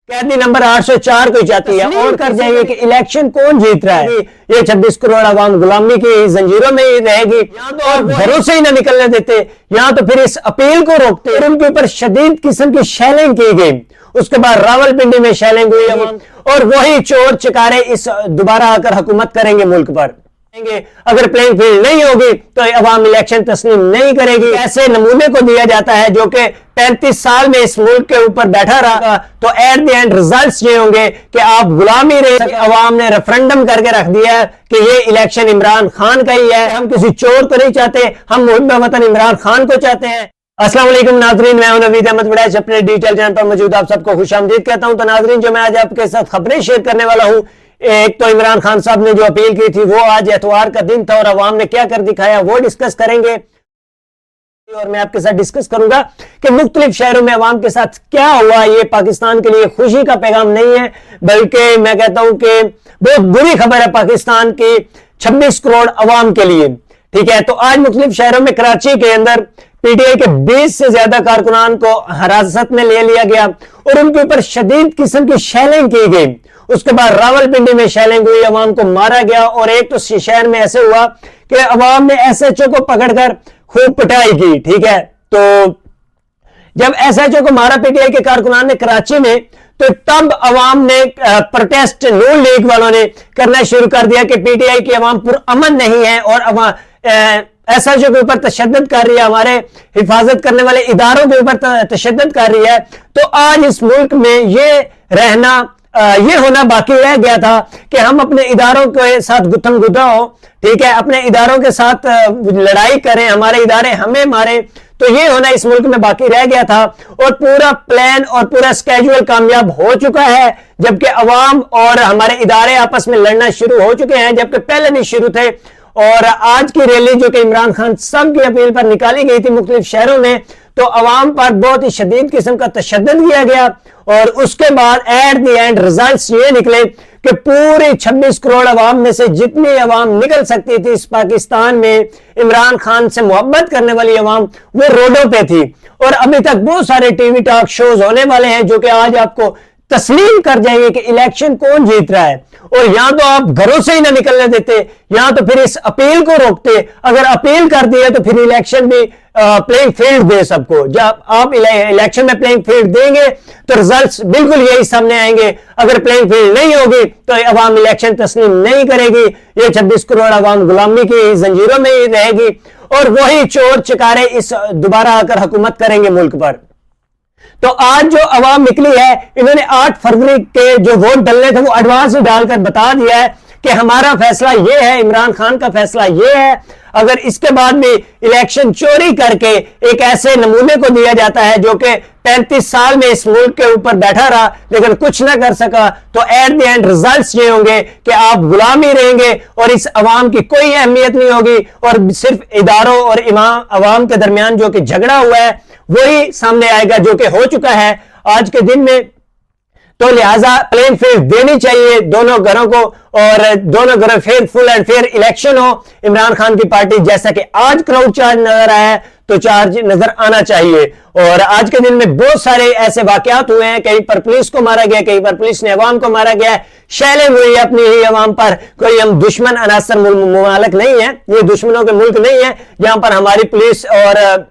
कैदी नंबर 804 को चाहती है और कर जाएंगे कि इलेक्शन कौन जीत रहा है। ये 26 करोड़ आवाम गुलामी की जंजीरों में ही रहेगी, और घरों से ही ना निकलने देते, यहाँ तो फिर इस अपील को रोकते और उनके ऊपर शदीद किस्म की शेलिंग की गई। उसके बाद रावलपिंडी में शेलिंग हुई और वही चोर चिकारे इस दोबारा आकर हुकूमत करेंगे मुल्क पर। अगर प्लेइंग फील्ड नहीं होगी तो अवाम इलेक्शन तस्लीम नहीं करेगी। ऐसे नमूने को दिया जाता है जो कि 35 साल में इस मुल्क के ऊपर बैठा रहा, तो एट द एंड रिजल्ट्स ये होंगे कि आप गुलामी रहे। अवाम ने रेफरेंडम करके रख दिया है कि ये इलेक्शन इमरान खान का ही है। हम किसी चोर को नहीं चाहते, हम मुहिब वतन इमरान खान को चाहते हैं। अस्सलाम वालेकुम नाजरीन, मैं हूं नवीद अहमद वड़ैच, अपने डिटेल चैनल पर मौजूद आप सबको खुशामदीद कहता हूं। तो नाजरीन, जो मैं आज आपके साथ खबरें शेयर करने वाला हूं, एक तो इमरान खान साहब ने जो अपील की थी वो आज एतवार का दिन था और अवाम ने क्या कर दिखाया वो डिस्कस करेंगे। और मैं आपके साथ डिस्कस करूंगा कि मुख्तलिफ शहरों में अवाम के साथ क्या हुआ। ये पाकिस्तान के लिए खुशी का पैगाम नहीं है, बल्कि मैं कहता हूं कि बहुत बुरी खबर है पाकिस्तान की 26 करोड़ अवाम के लिए। ठीक है, तो आज मुख्तलिफ शहरों में कराची के अंदर पीटीआई के 20 से ज्यादा कारकुनान को हिरासत में ले लिया गया और उनके ऊपर शदीद किस्म की शेलिंग की गई। उसके बाद रावलपिंडी में शेलिंग हुई, अवाम को मारा गया। और एक तो शहर में ऐसे हुआ कि अवाम ने एसएचओ को पकड़कर खूब पिटाई की। ठीक है, तो जब एसएचओ को मारा पीटीआई के कारकुनान ने कराची में, तो तब अवाम ने प्रोटेस्ट नून लीग वालों ने करना शुरू कर दिया कि पीटीआई की अवाम पुरअमन नहीं है और एसएचओ के ऊपर तशद्दुद कर रही है, हमारे हिफाजत करने वाले इदारों के ऊपर तशद्दुद कर रही है। तो आज इस मुल्क में ये होना बाकी रह गया था कि हम अपने इदारों के साथ गुत्थम गुदा हो, ठीक है, अपने इदारों के साथ लड़ाई करें, हमारे इदारे हमें मारे। तो ये होना इस मुल्क में बाकी रह गया था और पूरा प्लान और पूरा स्केड्यूल कामयाब हो चुका है, जबकि अवाम और हमारे इदारे आपस में लड़ना शुरू हो चुके हैं, जबकि पहले नहीं शुरू थे। और आज की रैली जो कि इमरान खान साहब की अपील पर निकाली गई थी मुख्तलिफ शहरों में, तो अवाम पर बहुत ही शदीद किस्म का तशद्दुद किया गया। और उसके बाद एट द एंड रिजल्ट्स ये निकले कि पूरे 26 करोड़ अवाम में से जितनी अवाम निकल सकती थी इस पाकिस्तान में इमरान खान से मोहब्बत करने वाली अवाम, वो रोडों पे थी। और अभी तक बहुत सारे टीवी टॉक शोज होने वाले हैं जो कि आज आपको तस्लीम कर जाएंगे कि इलेक्शन कौन जीत रहा है। और यहां तो आप घरों से ही ना निकलने देते, यहां तो फिर इस अपील को रोकते। अगर अपील कर दिए तो फिर इलेक्शन भी प्लेइंग फील्ड दे सबको। जब आप इलेक्शन में प्लेइंग फील्ड देंगे तो रिजल्ट्स बिल्कुल यही सामने आएंगे। अगर प्लेइंग फील्ड नहीं होगी तो अवाम इलेक्शन तस्लीम नहीं करेगी। ये 26 करोड़ अवाम गुलामी की जंजीरों में ही रहेगी और वही चोर चिकारे इस दोबारा आकर हुकूमत करेंगे मुल्क पर। तो आज जो अवाम निकली है, इन्होंने 8 फरवरी के जो वोट डलने थे वो एडवांस में डालकर बता दिया है कि हमारा फैसला ये है, इमरान खान का फैसला ये है। अगर इसके बाद भी इलेक्शन चोरी करके एक ऐसे नमूने को दिया जाता है जो कि 35 साल में इस मुल्क के ऊपर बैठा रहा लेकिन कुछ ना कर सका, तो एट द एंड रिजल्ट्स ये होंगे कि आप गुलामी रहेंगे और इस अवाम की कोई अहमियत नहीं होगी और सिर्फ इदारों और अवाम के दरमियान जो कि झगड़ा हुआ है वही सामने आएगा, जो कि हो चुका है आज के दिन में। तो लिहाजा प्लेइंग फील्ड देनी चाहिए दोनों घरों को और दोनों घरों फुल एंड फेयर इलेक्शन हो। इमरान खान की पार्टी जैसा कि आज क्राउड चार्ज नजर आया है तो चार्ज नजर आना चाहिए। और आज के दिन में बहुत सारे ऐसे वाकयात हुए हैं, कहीं पर पुलिस को मारा गया, कहीं पर पुलिस ने अवाम को मारा गया, शेलिंग हुई है अपनी ही अवाम पर। कोई हम दुश्मन अनासर मुमालिक नहीं है, ये दुश्मनों के मुल्क नहीं है जहां पर हमारी पुलिस और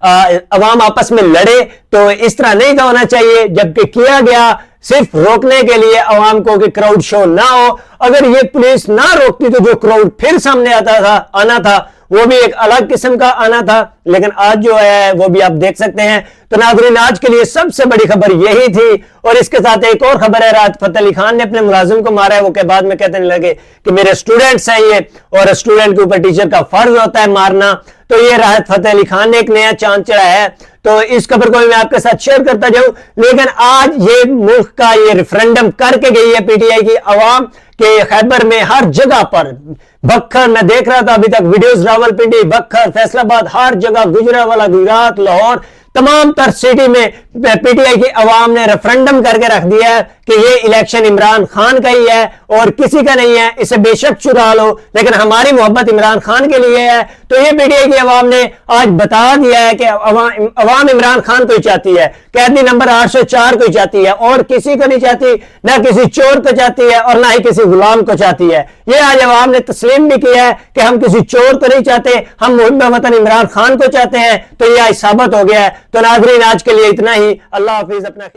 अवाम आपस में लड़े। तो इस तरह नहीं होना चाहिए, जबकि किया गया सिर्फ रोकने के लिए अवाम को कि क्राउड शो ना हो। अगर ये पुलिस ना रोकती तो जो क्राउड फिर सामने आना था वो भी एक अलग किस्म का आना था। लेकिन आज जो है वो भी आप देख सकते हैं। तो नाज़रीन, आज के लिए सबसे बड़ी खबर यही थी। और इसके साथ एक और खबर है, राहत फतेह अली खान ने अपने मुलाजिम को मारा है। वो के बाद में कहने लगे कि मेरे स्टूडेंट्स हैं ये, और स्टूडेंट के ऊपर टीचर का फर्ज होता है मारना। तो ये राहत फतेह अली खान ने एक नया चांद चढ़ा है। तो इस खबर को मैं आपके साथ शेयर करता जाऊं। लेकिन आज ये मुल्क का ये रेफरेंडम करके गई है पीटीआई की अवाम के खैबर में हर जगह पर। बक्खर मैं देख रहा था अभी तक वीडियोस, रावलपिंडी, बक्खर, फैसलाबाद, हर जगह, गुजरांवाला, गुजरात, लाहौर, तमाम तर सिटी में पीटीआई की अवाम ने रेफरेंडम करके रख दिया है कि ये इलेक्शन इमरान खान का ही है और किसी का नहीं है। इसे बेशक चुरा लो, लेकिन हमारी मोहब्बत इमरान खान के लिए है। तो ये पीटीआई की अवाम ने आज बता दिया है कि अवाम इमरान खान को ही चाहती है, कैदी नंबर 804 को ही चाहती है, और किसी को नहीं चाहती, ना किसी चोर को चाहती है और ना ही किसी गुलाम को चाहती है। ये आज अवाम ने तस्लीम भी किया है कि हम किसी चोर को नहीं चाहते, हम मुहिब वतन इमरान खान को चाहते हैं। तो ये आज साबित हो गया है। तो नाज़रीन, आज के लिए इतना ही। अल्लाह हाफिज। अपना